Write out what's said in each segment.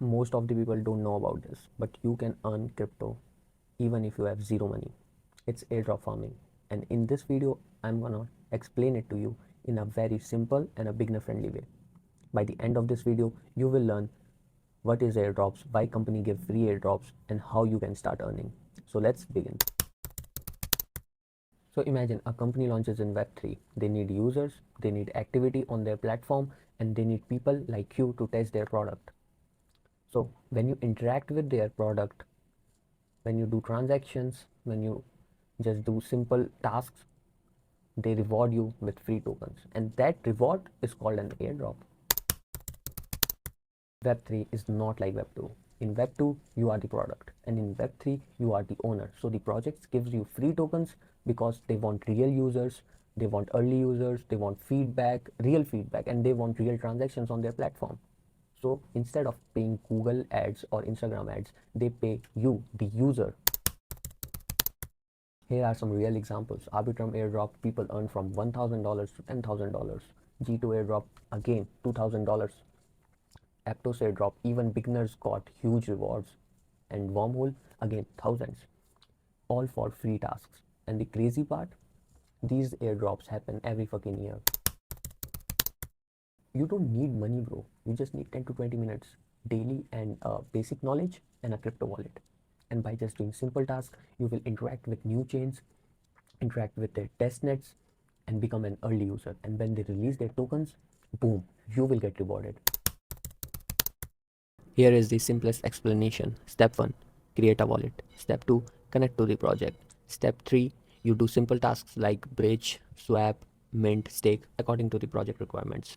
most of the people don't know about this, but you can earn crypto even if you have zero money. It's airdrop farming. And in this video, I'm gonna explain it to you in a very simple and a beginner friendly way. By the end of this video, you will learn what is airdrops, why company give free airdrops, and how you can start earning. So let's begin. So imagine a company launches in Web3. They need users, they need activity on their platform, and they need people like you to test their product. So when you interact with their product, when you do transactions, when you just do simple tasks, they reward you with free tokens. And that reward is called an airdrop. Web3 is not like Web2. In Web2, you are the product, and in Web3, you are the owner. So the project gives you free tokens because they want real users, they want early users, they want feedback, real feedback, and they want real transactions on their platform. So instead of paying Google ads or Instagram ads, they pay you, the user. Here are some real examples. Arbitrum airdrop, people earn from $1,000 to $10,000. G2 airdrop, again $2,000. Aptos airdrop, even beginners got huge rewards. And wormhole, again thousands. All for free tasks. And the crazy part, these airdrops happen every fucking year. You don't need money, bro. You just need 10 to 20 minutes daily and basic knowledge and a crypto wallet. And by just doing simple tasks, you will interact with new chains, interact with their test nets, and become an early user. And when they release their tokens, boom, you will get rewarded. Here is the simplest explanation. Step 1, create a wallet. Step 2, connect to the project. Step 3, you do simple tasks like bridge, swap, mint, stake according to the project requirements.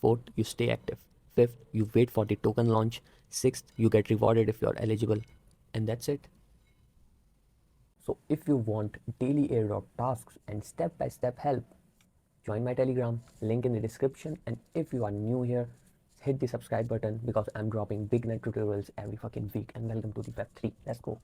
Fourth, you stay active. Fifth, you wait for the token launch. Sixth, you get rewarded if you're eligible. And that's it. So if you want daily airdrop tasks and step-by-step help, join my Telegram, link in the description. And if you are new here, hit the subscribe button because I'm dropping big net tutorials every fucking week. And welcome to the Web3. Let's go.